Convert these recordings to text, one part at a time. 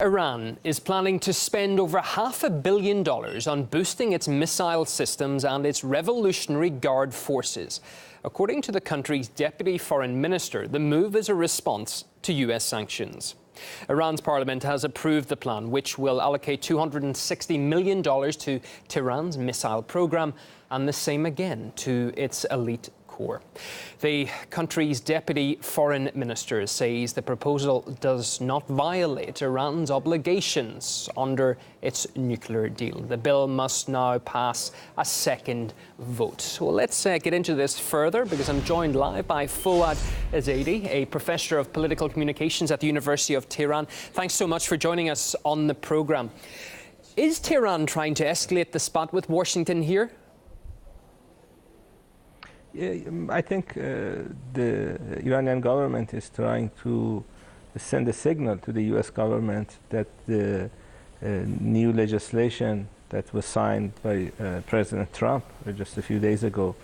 Iran is planning to spend over $500 million on boosting its missile systems and its Revolutionary Guard forces. According to the country's deputy foreign minister, the move is a response to US sanctions. Iran's parliament has approved the plan, which will allocate $260 million to Tehran's missile program and the same again to its elite corps. The country's deputy foreign minister says the proposal does not violate Iran's obligations under its nuclear deal. The bill must now pass a second vote. Well, let's get into this further because I'm joined live by Fouad Ezedi, a professor of political communications at the University of Tehran. Thanks so much for joining us on the program. Is Tehran trying to escalate the spat with Washington here? Yeah, I think the Iranian government is trying to send a signal to the U.S. government that the new legislation that was signed by President Trump just a few days ago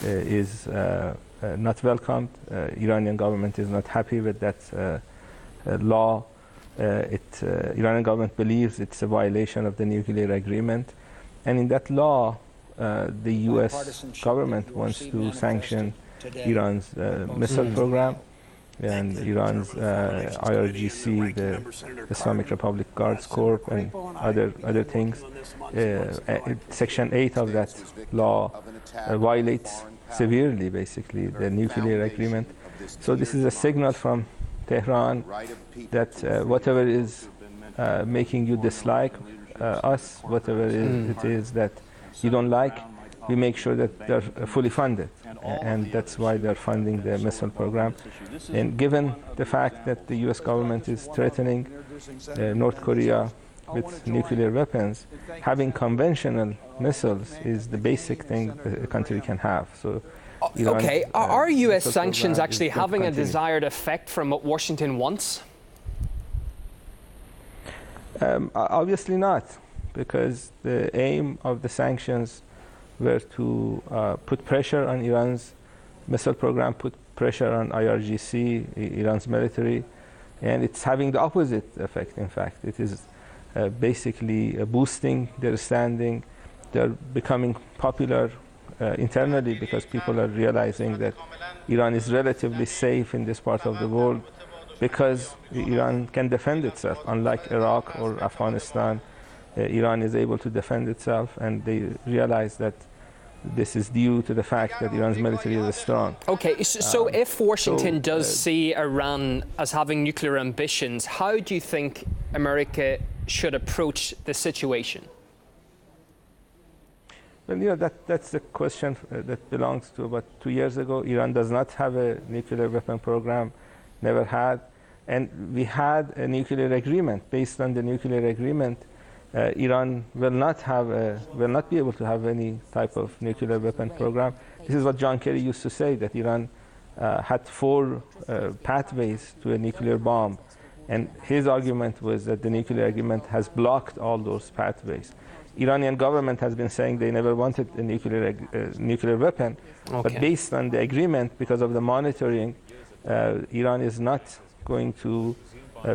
is not welcomed. Iranian government is not happy with that law. Iranian government believes it's a violation of the nuclear agreement, and in that law, the U.S. government wants to sanction Iran's missile program and Iran's IRGC, the Islamic Republic Guards Corps, and other things. Section 8 of that law violates severely, basically, the nuclear agreement. So this is a signal from Tehran that whatever is making you dislike us, whatever it is that you don't like, we make sure that they're fully funded, and that's why they're funding the missile program. And given the fact that the U.S. government is threatening North Korea with nuclear weapons, having conventional missiles is the basic thing a country can have. So, okay, are U.S. sanctions actually having a desired effect from what Washington wants? Obviously not, because the aim of the sanctions were to put pressure on Iran's missile program, put pressure on IRGC, Iran's military, and it's having the opposite effect, in fact. It is basically boosting their standing. They're becoming popular internally because people are realizing that Iran is relatively safe in this part of the world because Iran can defend itself, unlike Iraq or Afghanistan. Iran is able to defend itself, and they realize that this is due to the fact that Iran's military is strong. Okay, so if Washington does see Iran as having nuclear ambitions, how do you think America should approach the situation? Well, that's the question that belongs to about 2 years ago. Iran does not have a nuclear weapon program, never had, and we had a nuclear agreement. Based on the nuclear agreement, Iran will not be able to have any type of nuclear weapon program. This is what John Kerry used to say, that Iran had 4 pathways to a nuclear bomb, and his argument was that the nuclear agreement has blocked all those pathways. Iranian government has been saying they never wanted a nuclear weapon, but based on the agreement, because of the monitoring, Iran is not going to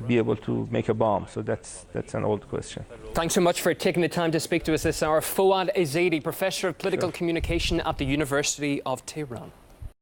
be able to make a bomb. So that's an old question. Thanks so much for taking the time to speak to us this hour. Fouad Ezedi, Professor of Political Communication at the University of Tehran.